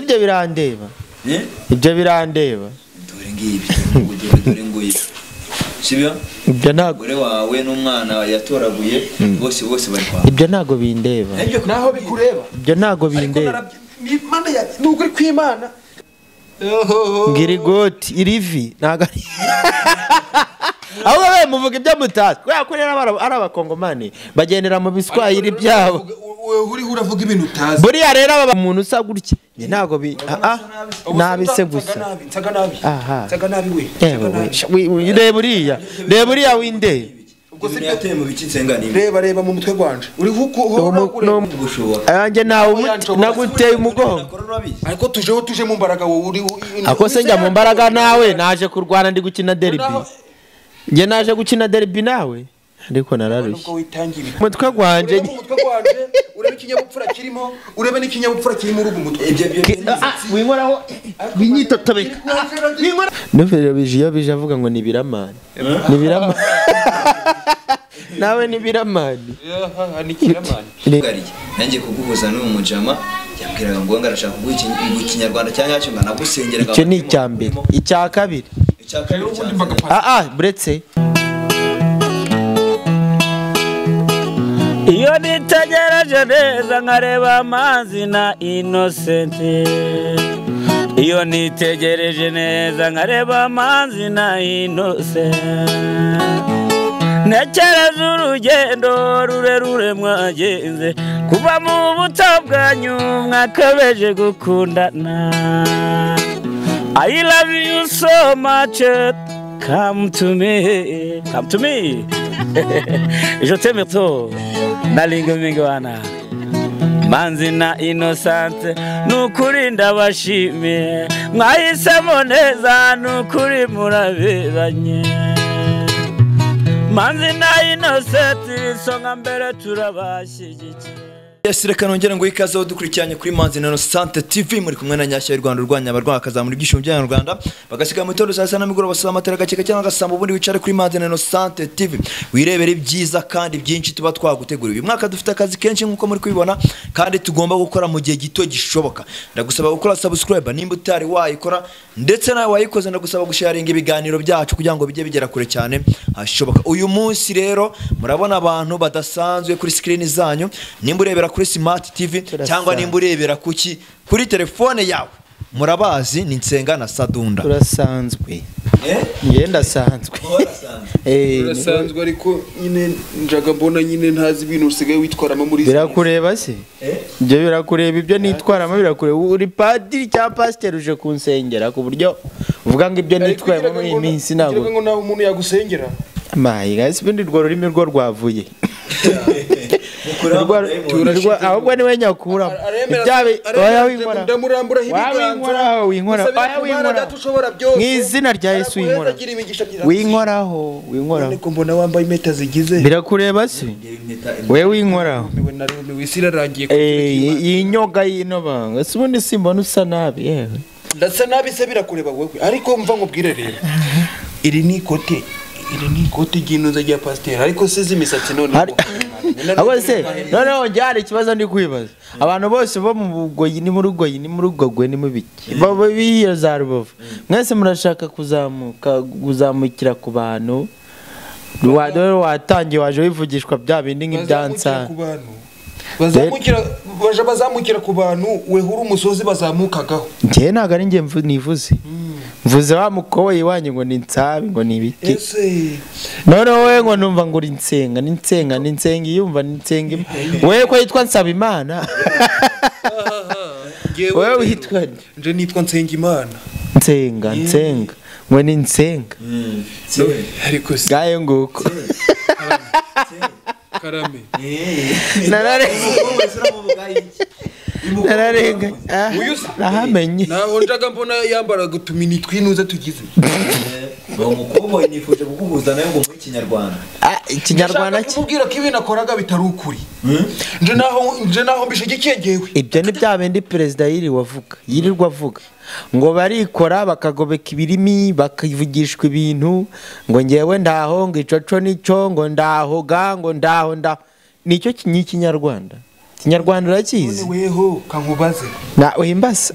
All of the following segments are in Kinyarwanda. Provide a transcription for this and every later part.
ibyo birandeba ibyo birandeba dore ngibi dore nguye sibyo ibyo ntago gore wawe n'umwana yatoraguye bose bari kwa ibyo ntago bindeba naho bikureba ibyo ntago bindeba Imana ya nuguri kwimana ngirigoti irivi naga aho babe muvuga ibyo mutazi ko rero ari abakongomani bagendera mu biswahili byabo uri uravuga ibintu utazi buriya rero aba umuntu usa gutya ntago nabise gusa nsaga nabi we reba uriya winde ubwo se yateye mu biki nsengani reba mu mutwe gwanje uri anje nawe naguteye umugongo ariko tuje mu mbaraga uri ako se njya mu mbaraga nawe naje kurwana ndi gukina derby nge naje gukina derby nawe ariko nararushye mutwe gwanje urebe ikinyabupfura kirimo urebe n'ikinyabupfura kirimo urugo mutwe winkoraho binyitotobeka nufero bijiyo bije avuga ngo ni biramani nawe ni biramani ni kiramani nanjye kuguhuza n'uwo mujama yambwiraga ngo ngarashaka kuguha ikinyarwanda cyanyacyo nagusengera icyo ni icyambere icya kabiri buretse iyo nitegereje neza nkareba Manzi na Innocente iyo nitegereje neza nkareba Manzi na Innocente ntekereza urugendo rurerure mwagenze kuva mu buto bwanyu mwakabeje gukundana I love you so much come to me je t'aime trop nalinga mingi wana Manzi na Innocente nukuri ndabashimiye mwahisemo neza nukuri muraberanye Manzi na Innocente songa mbere turabashyigikiye Reka nongere ngo ikaze dukurikiranye kuri Manzi na Innocente TV muri kumwe na Nyashya y'u Rwanda urwanya abarwanya akazamura ibyishimo by'u Rwanda bagasiga mu tondo saa n'amigoro basaba amatara gakeka cyangwa gasamba ubundi wicare kuri Manzi na Innocente TV wirebere byiza kandi byinshi tuba twagutegura uyu mwaka dufite akazi kenshi nkuko muri kubibona kandi tugomba gukora mu gihe gito gishoboka ndagusaba gukora subscribe nimba utari wayikora ndetse nawe wayikoze ndagusaba gusharinga ibiganiro byacu kugira ngo bijye bigera kure cyane hashoboka uyu munsi rero murabona abantu badasanzwe kuri screen zanyu nimba urebera kuri Smart TV cyangwa nimba urebera kuki kuri telefone yawe murabazi ni Nsenga na Sadunda turasanzwe ngenda sanzwe turasanzwe ariko nyine njaga mbona nyine ntazi ibintu usigaye witwaramo muri birakureba se ibyo birakureba ibyo nitwaramo birakureba uri padiri cyangwa pastor uje kunsengera ku buryo uvuga ngo ibyo nitwaramo muri iyi minsi ntabwo ngo nawe umuntu yagusengera mayi guys ibindi rwo rurimi rwo rwavuye ahubwo niwe nyakura ibyabe oya winkora ndamurambura mw'izina rya Yesu winkoraho niko mbona wambaye impeta zigize birakureba se we winkoraho wisirarangiye iyi nyoga y'ino banga si ubundi simbona usa nabi yewe ndasa nabi se birakureba wewe ariko mva nkubwire rero iri ni ikote ry'intuza rya pasiteri ariko size imisatsi none abo se noneho njyari ikibazo ndi kwibaza abantu bose bo mu bugoyi ni mu rugoyi ni mu rugogwe ni mu biki biyo za Rubavu mwese murashaka kuzamukira ku bantu watangiye waje wivugishwa bya bindi nk'ibyansa bazamukira ku bantu we huru umusozi bazamukagaho njye ntago ari njye nivuze mvuze wa mukoboyi wanyu ngo ni nsabi ngo ni ibiti none wowe ngo numva ngo uri nsenga yumva ni nsenga wewe ko yitwa Nsabimana wewe witwa nje nitwa Nsengimana nsenga ngo ni nsenga ariko gaye nguko karame nararenga nahamenye naho njaga mbona yambara gutumini twinuza tugize umukobo nifuje kuguhuza nayo ngo muri Kinyarwanda Ikinyarwanda kimubwira ko ibintu akoraga bitari ukuri nje naho mbishigikiye jewe ibyo ni bya bindi perezida yirirwa avuga ngo barikora bakagobeka ibirimi bakivugishwa ibintu ngo ngewe ndaho ngo icoco nico ngo ndaho nicyo Kinyarwanda Kinyarwanda urakizi weho kankubaze na wimbaza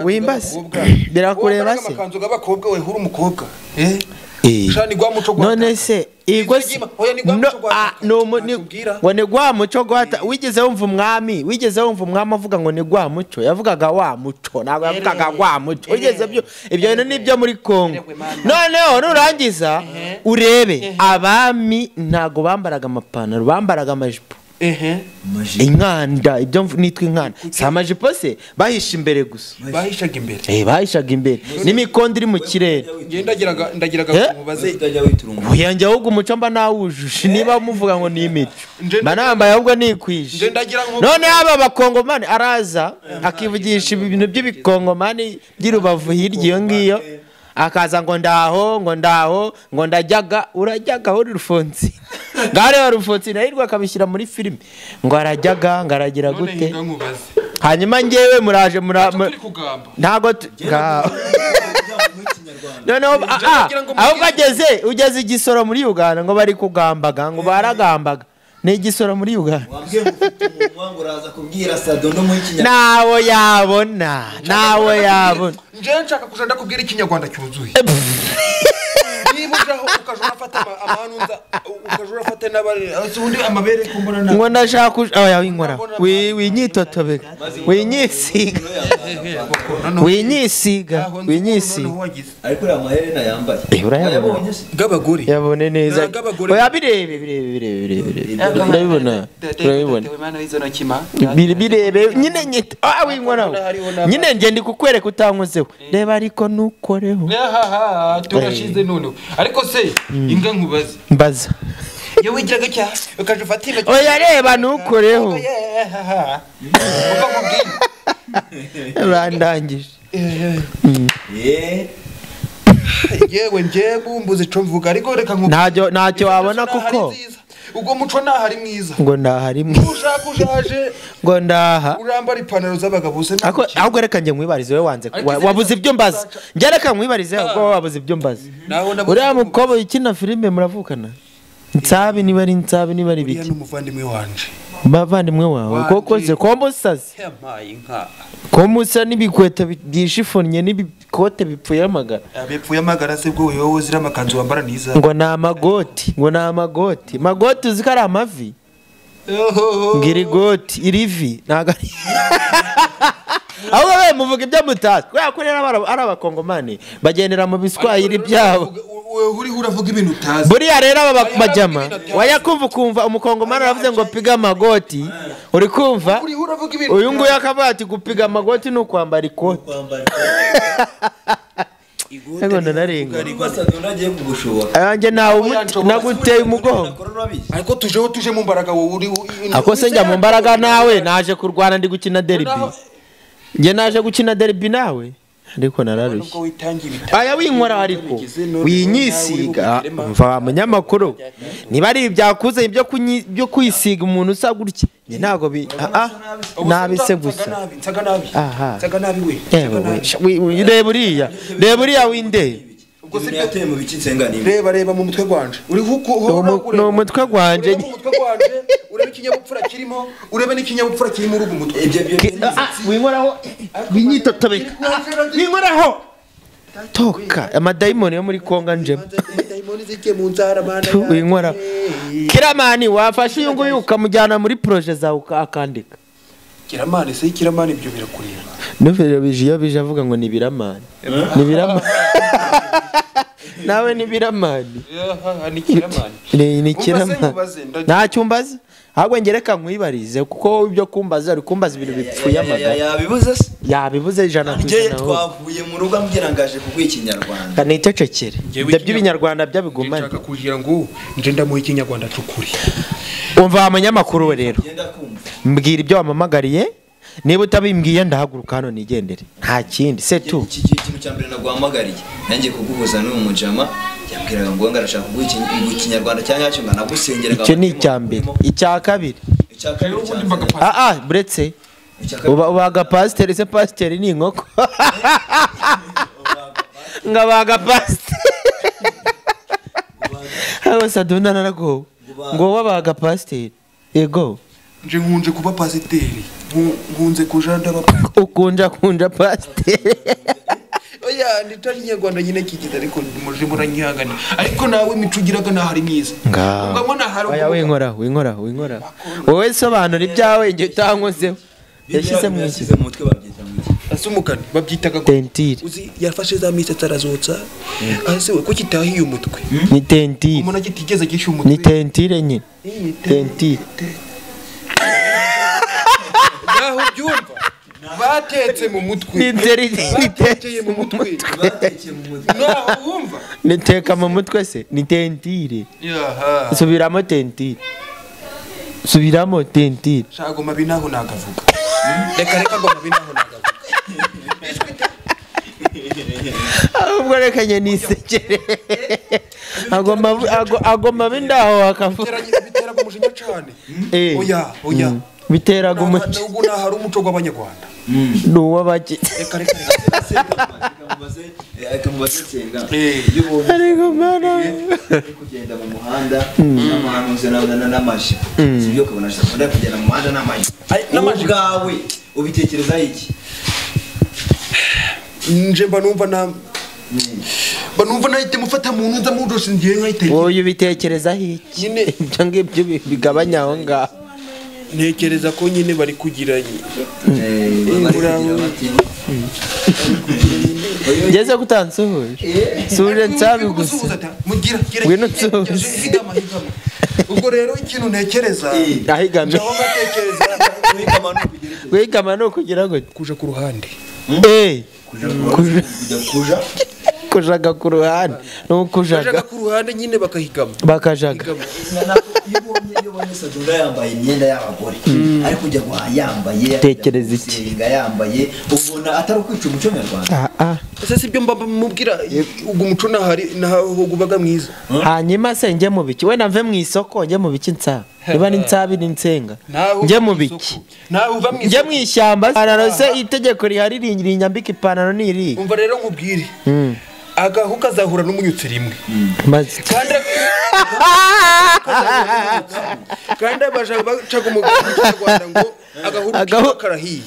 wimbaza birakureba se amakanzu g'abakobwa we huri umukobwa shani gwa muco gwa none se igwa ngo ni gwa muco gwata wigeze wumva umwami avuga ngo ni gwa muco yavugaga wa muco ntabwo yavugaga gwa muco wigeze byo ibyo bintu nibyo muri Kongo noneho nurangiza urebe abami ntago bambaraga amapantaro bambaraga amajipo inkanda ibyo nitwa inkanda si amajipo se bahisha imbere gusa bahishaga imbere n'imikondo iri mu kirere ndagiraga kumubaze uyanjye ahubwo umuco mba nawujuje niba muvuga ngo ni imico mba nambaye ahubwo nikwishe none aba bakongomani araza akivugisha ibintu by'ibikongomani by'Irubavu hirya iyo ngiyo akaza ngo ndajyaga urajyaga aho Rufonsi ngare Rufonsi nahirwa akabishyira muri filime ngo arajyaga ngaragira gute hanyuma ngewe muraje ntago noneho aho ugeze igisoro muri Uganda ngo bari kugambaga ngo baragambaga ni igisoro muri Uganda nawo yabona nje nshaka kuja ndakubwira ikinyarwanda cyuzuye niba ujaho ukajura afata amanunza ukajura afata n'abari ubundi amabere kumbona ngo ndashaka oya winkora winyitotobeka winyisiga ariko uriya maherena yambaye gabagore yabone neza oya birebe ndabibona birebe nyine nyita winkora nyine nge ndi kukwereka utankozeho reba ariko nukoreho turashize none ariko se inga nkubaze mbaza iyo wigiraga cya ukaje ufatira oya reba nukoreho bandangije yewe nje bumbuze ico mvuga ariko reka nkubaze ntacyo wabona kuko ubwo muco ntahari mwiza ngo ntahari mwiza ushaka ushaje ngo ndaha urambara ipantaro z'abagabo se ahubwo reka njye nkwibarize we wanze wabuze ibyo mbaza njye reka nkwibarize ubwo wabuze ibyo mbaza uriya mukobwa ukina filime muravukana nsabi niba ari biki uriya n'umuvandimwe wanje bavandimwe wawe koko se ko musazi ko musa n'ibikweta byishifonye n'ibikote bipfuye amagara se bwo wowe zira amakanzu wambara niza ngo ni amagoti magoti uzi ko ari amavi ngiri goti irivi ntago ahubwo we muvuga ibyo mutazi kubera ko rero ari abakongomani bagendera mu biswahili byabo uri uravuga ibintu utazi buriya rero aba bajama wayakumva umukongomani aravuze ngo piga amagoti uri kumva uyu nguyu akavuga ati gupiga amagoti ni ukwambara ikoti ego ndanarenga anje nawe naguteye umugongo ariko tuje mu mbaraga wowe uri ako se njya mu mbaraga nawe naje kurwana ndi gukina derby nge naje gukina derby nawe ariko nararushye aya winkora ariko winyisiga mva munyamakuru niba ari ibyakuze ibyo kwisiga umuntu usa gutya nge ntago nabise gusa nsaga nabi we reba uriya winde ubwo se byateye mu bikitsengani reba mu mutwe gwanje uri no mutwe gwanje urebe ikinyabupfura kirimo urebe n'ikinyabupfura kirimo urugo mutwe winkoraho winyitotobeka winkoraho toka amadayimoni yo muri Kongo njemo dayimoni zike mu nzara mana winkora kiramani wafashe uyu nguyu ukamujyana muri projet zawe akandika kiramani ibyo birakurira nuvero bije avuga ngo ni biramani nawe ni biramani ni kiramani ntacyo umbaza ahubwo ngereka nkwibarize kuko ibyo kumbaza ari kumbaza ibintu bipfuye amagara yabibuze ijana ku ijana twavuye mu rugo ambwirangaje kuko ikinyarwanda kanitecekere ibyo by'ibinyarwanda byabigumane nshaka kugira ngo nje ndamuha ikinyarwanda cy'ukuri umva abanyamakuru we rero mbwira ibyo wamamagariye niba utabimbwiye ndahaguruka hano nigendere nta kindi se tu iki kintu cya mbere naguhamagariye nanjye kuguhuza n'uwo mujama yambwiraga ngo ngarashaka kuguha ikinyarwanda cyangwa cyo nagusengeraga icyo ni icya mbere icya kabiri buretse ubaga pasiteri se pasiteri ni inkoko ngabaga pasiteri aho Sadunda naragowe ngo wabaga pasiteri yego nje nkunje kuba pasiteri nkunze kuja ndaba kunja pasiteri oya nditari nyarwanda nyine kigize ariko muje muranyihangana ariko nawe micugiraga nahari myiza ngamo nahari oya winkora wowe sobanura ibyawe nge utankozeho yashyize mu mutwe babyita mu iki asumukane babyitaga tentire uzi yafashe za mise tarazotsa ase we ko kitahiye umutwe ni tentire umuntu agitigeze gisha umutwe ni tentire nyine tentire naho byumva batetse mu mutwe nitekeye mu mutwe naho wumva niteka mu mutwe se ni tentire yaha subiramo tentire shago mabi naho nagavuga reka ngo mabi naho nagavuga ahubwo reka nye nisekere agoma bindaho akavuga bitera umujinya cyane oya bitera umujinya ubu nahari umuco w'abanyarwanda nuwa bake reka ariko mana kugenda mu muhanda n'amahanuzi n'amajipo sibyo kubona shaka kugenda mu muhanda n'amajipo bwawe ubitekereza iki nje banumva nahite mufata mu ntuza mu josi ngiye nkahita wowe ubitekereza iki nyine ibyo ngibyo bigabanya aho ngaho ntekereza ko nyine bari kugiranye ngeze kutansohoje suje nsabi gusa ngwino nsohoje ubwo rero ikintu ntekereza ahigamye aho ngatekereza wigama no kugira ngo kuja ku ruhande kujaga ku ruhande no kujaga ku ruhande nyine bakajaga iyo ubonye Sadunda yambaye imyenda y'abagore ariko ujya yambaye tekereza iki yambaye ubona atari ukwica umuco nyarwanda ese sibyo mubwira ubwo umuco naho gubaga mwiza hanyuma se njye mu biki we nave mu isoko njye mu biki nsa niba ni nsabi ni nsenga njye mu biki njye mu ishyamba ararose itegeko rihari rinyambika ipantaro niri umva rero nkubwire agahu kazahura n'umunyutsi rimwe kandi bacaga umugabo mu Rwanda ngo agahu karahiye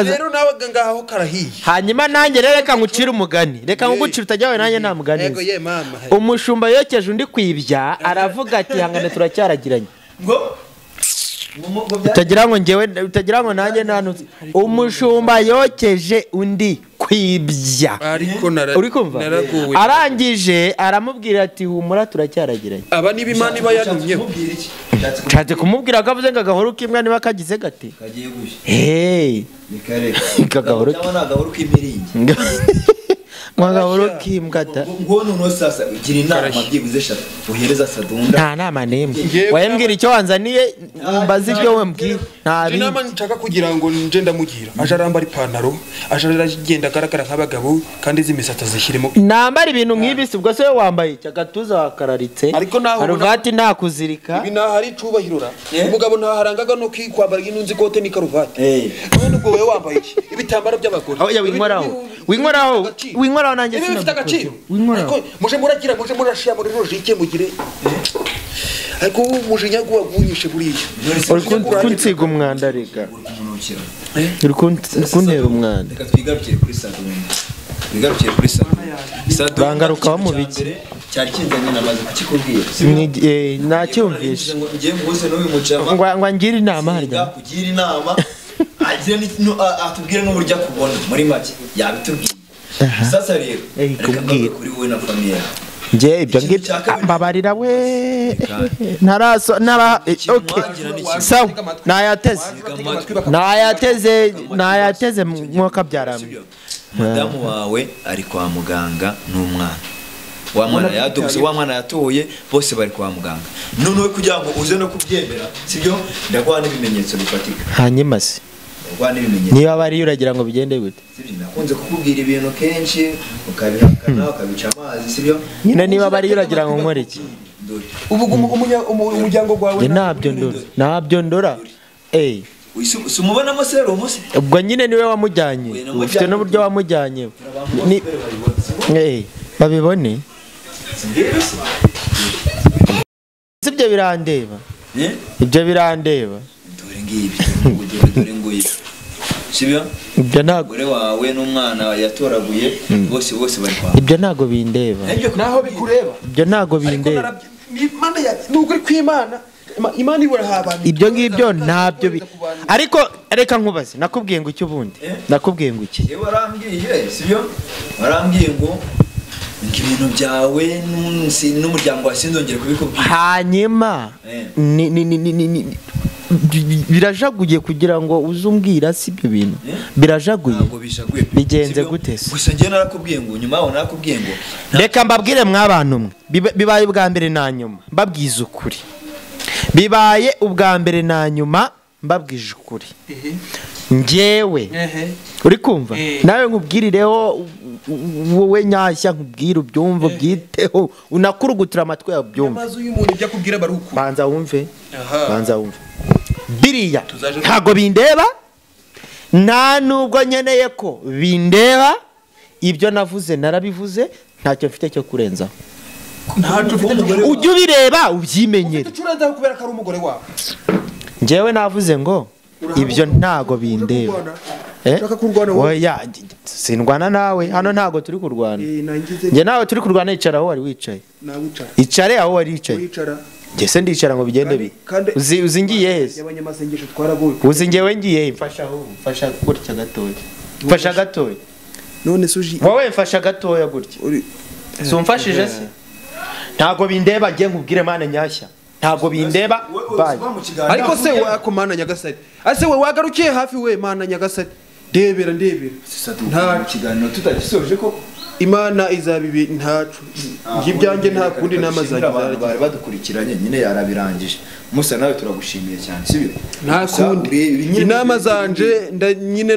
rero nawe ngaho karahiye hanyuma nanjye reka ngucire umugani reka ngucire utajyawe nanjye nta mugani yego ye mama umushumba yokeje undi kwibya aravuga ati hangane turacyaragiranye ngo utagira ngo nanjye nanutse umushumba yokeje undi kwibya uri kumva arangije aramubwira ati humura turacyaragiranye aba niba imana iba yanumyeho nshatse kumubwira ko avuze ngo agahoro k'imbwa niba kagize gate kagiye gushya kagahoro k'imiringi mwagahoro k'imbwa da ngo none sasa gira inama byibuze eshatu uhereza Sadunda nta nama n'imwe wayembwira icyo wanzaniye mbaze ibyo we mbwira nta bindi inama nshaka kugira ngo nje ndamugira aje arambara ipantaro aje aragenda agaragara nk'abagabo kandi z'imisatsi zishyirimo nambara ibintu nk'ibi si ubwo se wambaye cyagatuza wakararitse karuvati nta kuzirika ibi nta hari icubahirura umugabo nta harangaga no kwambara inunzi kote ni karuvati none ubwo wewe wambaye iki ibitambaro by'abagore winkoraho nanjye sinabikoze ariko muje muragira muje murashira muri logike mugire ariko umujinya guwagunyishe buriya uri kunsiga umwanda reka uri kuntera umwanda reka twigarukire kuri Sadunda bangarukaho mu biki cyari kinzanye namaze kukikubwira nacyumvishe ngiye muze n'uyu mucama ngo ngire inama harya kugira inama atubwire n'uburyo akubona muri make yabitubwiye sasa rero kubwira kuri wowe na famille nje ibyo ngibyo mbabarira we ntaraso sawa nayateze mwuka byaramwe madamu wawe ari kwa muganga n'umwana wa mwana yatoye bose bari kwa muganga none kugira ngo uze no kubyemera sibyo ndaguha n'ibimenyetso bifatika hanyuma se niba bari uragira ngo bigende gute sibyo nakunze kukubwira ibintu kenshi ukabihakana ukabica amazi sibyo nyine niba bari uragira ngo nkore iki ubu umuryango gwawe ntabyo ndora sumubonamo serumu se ubwo nyine niwe wamujyanye ufite n'uburyo wamujyanye babibone Ibyo birandeba. Ibyo birandeba. Dore ngibi. Dore nguyi. Sibyo? Ibyo ntago gore wawe n'umwana yatoraguye bose bari kwa. Ibyo ntago bindeba. Naho bikureba. Ibyo ntago bindeba. Imana ya nukuri kw'Imana. Imana ibura habana. Ibyo ngibyo ntabyo ariko reka nkubaze nakubwiye ngo icyo bundi. Nakubwiye ngo iki? Warambwiye sibyo? Warambwiye ngo ibintu byawe n'umuryango wasindongera kubikubwira. Hanyuma birajaguye kugira ngo uzumbwira si ibyo bintu. Birajaguye. Bigenze gute se? Gusa ngiye narakubwiye ngo nyuma aho narakubwiye ngo reka mbabwire mwabantu mwe bibaye ubwa mbere na nyuma mbabwiza ukuri. Bibaye ubwa mbere na nyuma mbabwije ukuri. Njyewe uri kumva nawe nkubwirireho wowe nyashya nkubwira ubyumva byiteho unakurugutura amatwi yawe byumva. Amazu y'umuntu ibyo akubwira baruko. Banza wumve. Banza wumve. Biriya ntago bindeba nta nubwo nyeneye ko bindeba ibyo navuze narabivuze ntacyo mfite cyo kurenzaho. Ntacyo ufite ujye ubireba ubyimenyere. Ucuranza kubera ko ari umugore wawe. Njyewe navuze ngo ibyo ntago bindeba. Oya sindwana nawe hano ntago turi kurwana. Nge nawe turi kurwana icara aho wari wicaye. Icare aho wari wicaye. Ngese ndicara ngo bigende bi. Uzi ngiye hese. Y'abanyamasengesho twaragoye. Uzi ngewe ngiye mfasha aho mfasha gutya gatoya. Mfasha gatoya. None suji. Wowe mfasha gatoya gutya. So mfashije se. Ntago bindeba ngiye nkubwire Mana nyashya. Ntago bindeba baye. Ariko se wako Mana Nyagasani. Ase we wagarukiye hafi we Mana Nyagasani. Ndebera. Nta kiganiro tutagisoje ko Imana izabibi ntacu. Ngibyange nta kundi namazanye bari badukurikiranye nyine yarabirangije. Musa nawe turagushimiye cyane sibyo? Nta kundi inama zanje nyine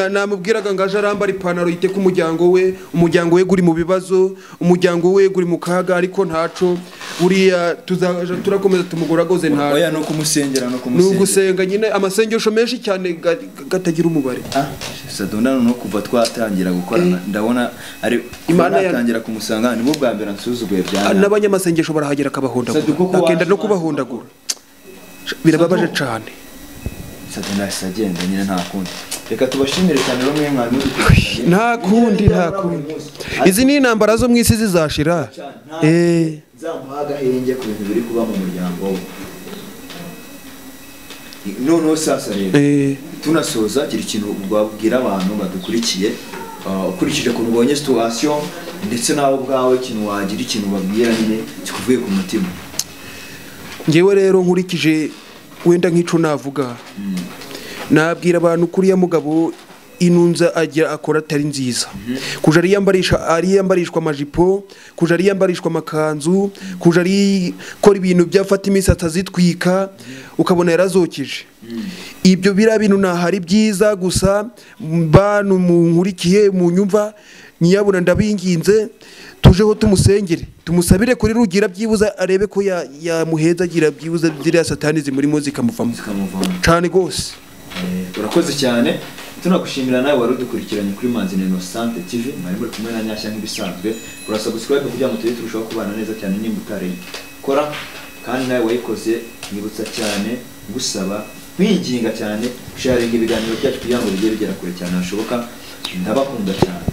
namubwiraga ngaje arambara ipantaro yite ku umuryango we guri mu bibazo, umuryango we guri mu kaga ariko ntaco uriya tuzaje turakomeza tumugoragoze nta. Oya no kumusengera Nugusenga nyine amasengesho menshi cyane gatagira umubare. Sadunda no kuva twatangira gukorana ndabona ari Imana yatangira kumusanga ni bo bwa mbere nsuzuguye byane. N'abanyamasengesho barahagera kabahondagura. Akenda no kubahondagura. Birababaje cyane. Sadunda sagenda nyine nta kundi. Reka tubashimire cyane bamwe mwami nta kundi. Izi ni intambara zo mwisi zizashira. Zamuhaga henge ku bintu biri kuba mu muryango we. No sasa rero. Tunasoza kiri kintu ubwabwira abantu badukurikiye ukurikije ko ubonye situation ndetse nawo bwawe kintu wagira ikintu babwira nyine kikuvuye ku mutima. Ngewe rero nkurikije wenda nk'ico navuga nabwira abantu kuri ya mugabo inunza agira akora atari nziza kuja ari yambarishwa amajipo kuja ari yambarishwa amakanzu kuja ari kora ibintu byafata imisatsi azitwika ukabona yarazokije ibyo bira bintu nahari byiza gusa bantu munkurikiye mu nyumva nyabuna ndabinginze tujeho tumusengere tumusabire kuri rugira byibuza arebe ko ya muheza agira byibuza ziriya satani zimurimo zikamuvamo cyane gose. Urakoze cyane tunagushimira nawe wari udukurikiranye kuri Manzi Innocente TV mwari muri kumwe na nyashya nk'ibisanzwe urasubscribe kugira ngo tujye turushaho kubana neza cyane nimba utari kora kandi nawe wayikoze nibutsa cyane gusaba kwinginga cyane sharing ibiganiro byacu kugira ngo bigere bigera kure cyane hashoboka ndabakunda cyane.